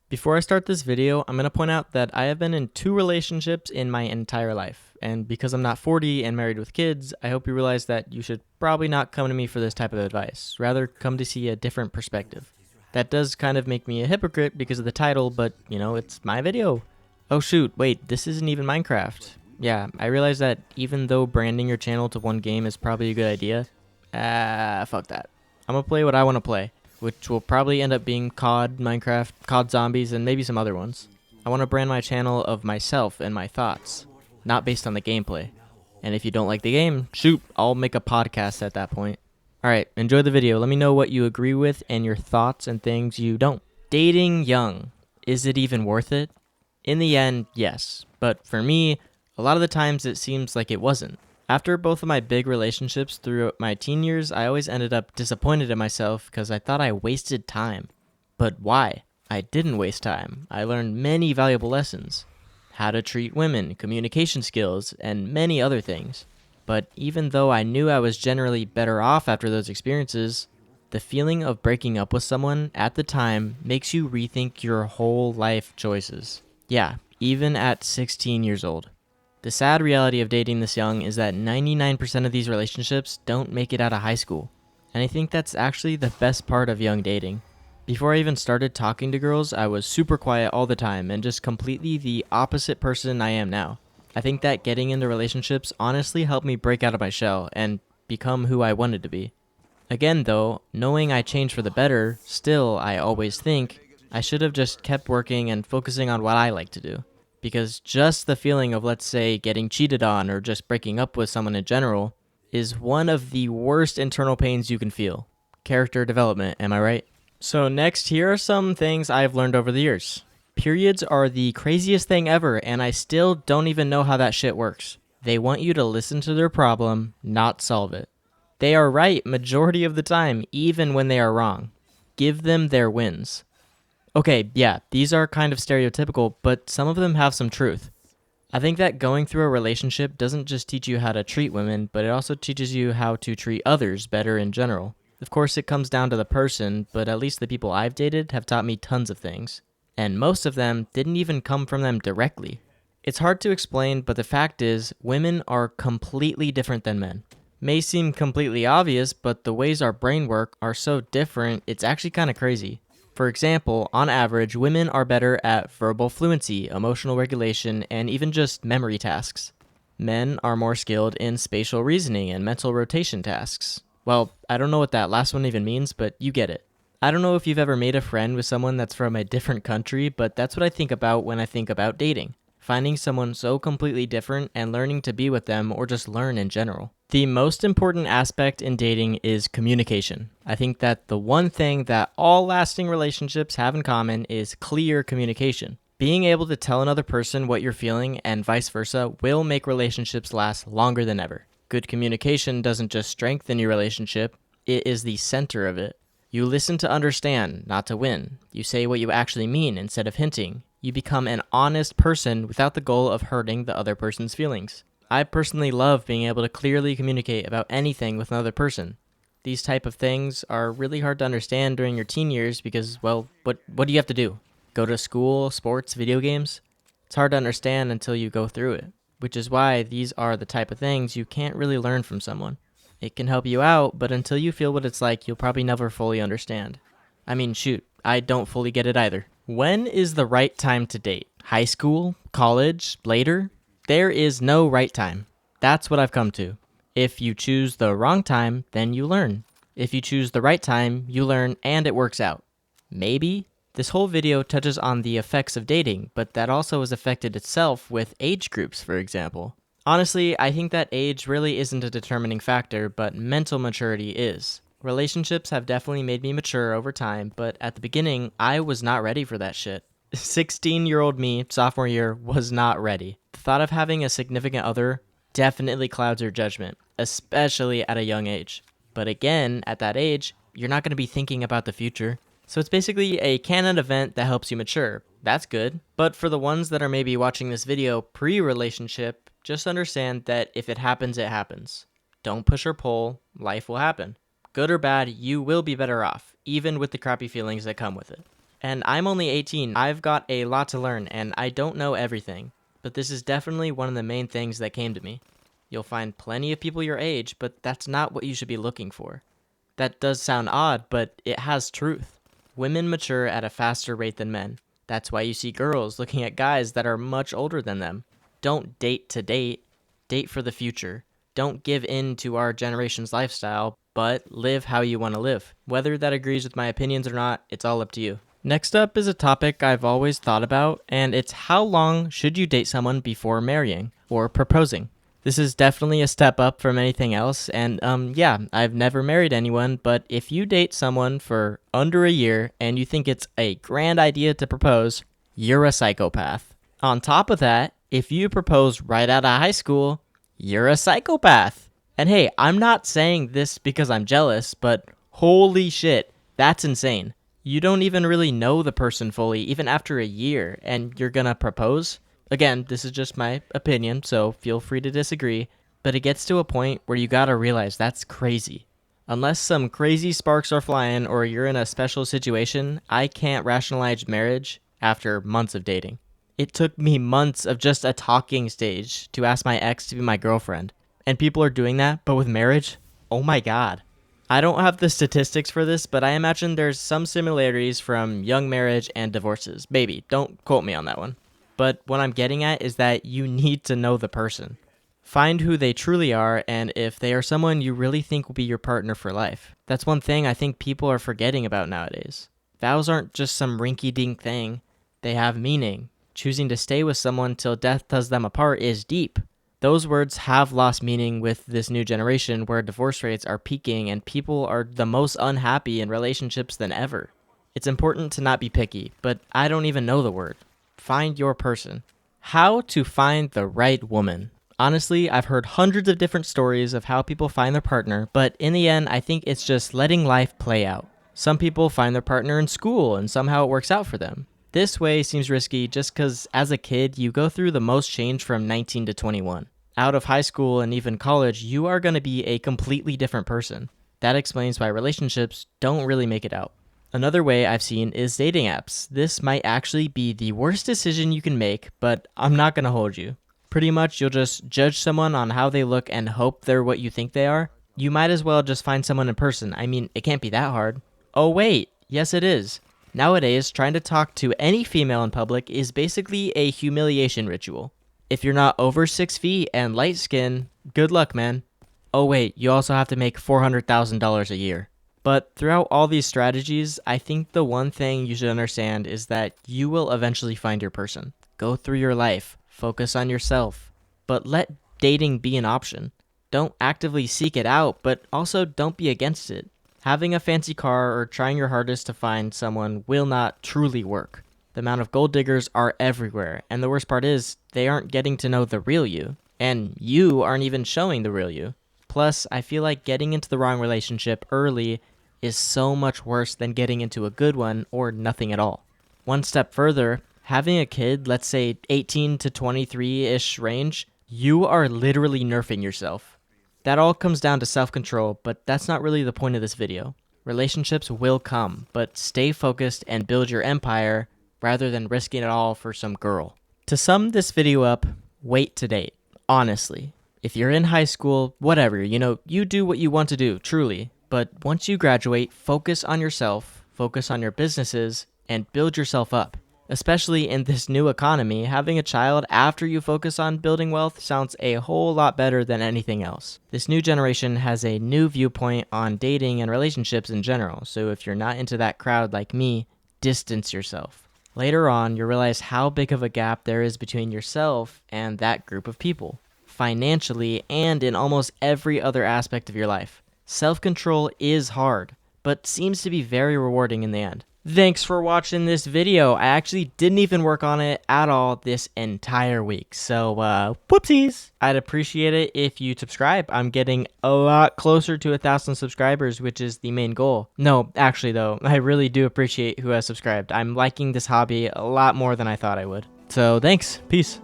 Before I start this video, I'm going to point out that I have been in 2 relationships in my entire life. And because I'm not 40 and married with kids, I hope you realize that you should probably not come to me for this type of advice. Rather, come to see a different perspective. That does kind of make me a hypocrite because of the title, but, it's my video. Oh shoot, wait, this isn't even Minecraft. Yeah, I realize that even though branding your channel to one game is probably a good idea, fuck that. I'm gonna play what I want to play, which will probably end up being COD, Minecraft, COD Zombies, and maybe some other ones. I want to brand my channel of myself and my thoughts, not based on the gameplay. And if you don't like the game, shoot, I'll make a podcast at that point. Alright, enjoy the video. Let me know what you agree with and your thoughts and things you don't. Dating young. Is it even worth it? In the end, yes. But for me, a lot of the times it seems like it wasn't. After both of my big relationships throughout my teen years, I always ended up disappointed in myself because I thought I wasted time. But why? I didn't waste time. I learned many valuable lessons. How to treat women, communication skills, and many other things. But even though I knew I was generally better off after those experiences, the feeling of breaking up with someone at the time makes you rethink your whole life choices. Yeah, even at 16 years old. The sad reality of dating this young is that 99% of these relationships don't make it out of high school. And I think that's actually the best part of young dating. Before I even started talking to girls, I was super quiet all the time and just completely the opposite person I am now. I think that getting into relationships honestly helped me break out of my shell and become who I wanted to be. Again though, knowing I changed for the better, still I always think I should have just kept working and focusing on what I like to do. Because just the feeling of, let's say, getting cheated on or just breaking up with someone in general is one of the worst internal pains you can feel. Character development, am I right? So next, here are some things I've learned over the years. Periods are the craziest thing ever, and I still don't even know how that shit works. They want you to listen to their problem, not solve it. They are right majority of the time, even when they are wrong. Give them their wins. Okay, yeah, these are kind of stereotypical, but some of them have some truth. I think that going through a relationship doesn't just teach you how to treat women, but it also teaches you how to treat others better in general. Of course, it comes down to the person, but at least the people I've dated have taught me tons of things. And most of them didn't even come from them directly. It's hard to explain, but the fact is, women are completely different than men. May seem completely obvious, but the ways our brain work are so different, it's actually kind of crazy. For example, on average, women are better at verbal fluency, emotional regulation, and even just memory tasks. Men are more skilled in spatial reasoning and mental rotation tasks. Well, I don't know what that last one even means, but you get it. I don't know if you've ever made a friend with someone that's from a different country, but that's what I think about when I think about dating. Finding someone so completely different and learning to be with them or just learn in general. The most important aspect in dating is communication. I think that the one thing that all lasting relationships have in common is clear communication. Being able to tell another person what you're feeling and vice versa will make relationships last longer than ever. Good communication doesn't just strengthen your relationship, it is the center of it. You listen to understand, not to win. You say what you actually mean instead of hinting. You become an honest person without the goal of hurting the other person's feelings. I personally love being able to clearly communicate about anything with another person. These type of things are really hard to understand during your teen years because, well, what do you have to do? Go to school, sports, video games? It's hard to understand until you go through it, which is why these are the type of things you can't really learn from someone. It can help you out, but until you feel what it's like, you'll probably never fully understand. I mean, shoot, I don't fully get it either. When is the right time to date? High school? College? Later? There is no right time. That's what I've come to. If you choose the wrong time, then you learn. If you choose the right time, you learn and it works out. Maybe? This whole video touches on the effects of dating, but that also has affected itself with age groups, for example. Honestly, I think that age really isn't a determining factor, but mental maturity is. Relationships have definitely made me mature over time, but at the beginning, I was not ready for that shit. 16-year-old me, sophomore year, was not ready. The thought of having a significant other definitely clouds your judgment, especially at a young age. But again, at that age, you're not going to be thinking about the future. So it's basically a canon event that helps you mature. That's good. But for the ones that are maybe watching this video pre-relationship, just understand that if it happens, it happens. Don't push or pull, life will happen. Good or bad, you will be better off, even with the crappy feelings that come with it. And I'm only 18. I've got a lot to learn, and I don't know everything. But this is definitely one of the main things that came to me. You'll find plenty of people your age, but that's not what you should be looking for. That does sound odd, but it has truth. Women mature at a faster rate than men. That's why you see girls looking at guys that are much older than them. Don't date to date. Date for the future. Don't give in to our generation's lifestyle, but live how you want to live. Whether that agrees with my opinions or not, it's all up to you. Next up is a topic I've always thought about, and it's how long should you date someone before marrying or proposing? This is definitely a step up from anything else, and yeah, I've never married anyone, but if you date someone for under a year and you think it's a grand idea to propose, you're a psychopath. On top of that, if you propose right out of high school, you're a psychopath. And hey, I'm not saying this because I'm jealous, but holy shit, that's insane. You don't even really know the person fully, even after a year, and you're gonna propose? Again, this is just my opinion, so feel free to disagree, but it gets to a point where you gotta realize that's crazy. Unless some crazy sparks are flying or you're in a special situation, I can't rationalize marriage after months of dating. It took me months of just a talking stage to ask my ex to be my girlfriend. And people are doing that, but with marriage? Oh my god. I don't have the statistics for this, but I imagine there's some similarities from young marriage and divorces. Maybe, don't quote me on that one. But what I'm getting at is that you need to know the person. Find who they truly are, and if they are someone you really think will be your partner for life. That's one thing I think people are forgetting about nowadays. Vows aren't just some rinky-dink thing. They have meaning. Choosing to stay with someone till death does them apart is deep. Those words have lost meaning with this new generation where divorce rates are peaking and people are the most unhappy in relationships than ever. It's important to not be picky, but I don't even know the word. Find your person. How to find the right woman. Honestly, I've heard hundreds of different stories of how people find their partner, but in the end, I think it's just letting life play out. Some people find their partner in school and somehow it works out for them. This way seems risky just because as a kid, you go through the most change from 19 to 21. Out of high school and even college, you are going to be a completely different person. That explains why relationships don't really make it out. Another way I've seen is dating apps. This might actually be the worst decision you can make, but I'm not going to hold you. Pretty much, you'll just judge someone on how they look and hope they're what you think they are. You might as well just find someone in person. I mean, it can't be that hard. Oh wait, yes it is. Nowadays, trying to talk to any female in public is basically a humiliation ritual. If you're not over 6 feet and light skin, good luck, man. Oh wait, you also have to make $400,000 a year. But throughout all these strategies, I think the one thing you should understand is that you will eventually find your person. Go through your life, focus on yourself, but let dating be an option. Don't actively seek it out, but also don't be against it. Having a fancy car or trying your hardest to find someone will not truly work. The amount of gold diggers are everywhere, and the worst part is, they aren't getting to know the real you, and you aren't even showing the real you. Plus, I feel like getting into the wrong relationship early is so much worse than getting into a good one or nothing at all. One step further, having a kid, let's say 18 to 23-ish range, you are literally nerfing yourself. That all comes down to self-control, but that's not really the point of this video. Relationships will come, but stay focused and build your empire rather than risking it all for some girl. To sum this video up, wait to date. Honestly. If you're in high school, whatever, you do what you want to do, truly. But once you graduate, focus on yourself, focus on your businesses, and build yourself up. Especially in this new economy, having a child after you focus on building wealth sounds a whole lot better than anything else. This new generation has a new viewpoint on dating and relationships in general, so if you're not into that crowd like me, distance yourself. Later on, you'll realize how big of a gap there is between yourself and that group of people, financially and in almost every other aspect of your life. Self-control is hard, but seems to be very rewarding in the end. Thanks for watching this video. I actually didn't even work on it at all this entire week, so whoopsies. I'd appreciate it if you subscribe. I'm getting a lot closer to 1,000 subscribers, which is the main goal. No, actually though, I really do appreciate who has subscribed. I'm liking this hobby a lot more than I thought I would. So thanks, peace.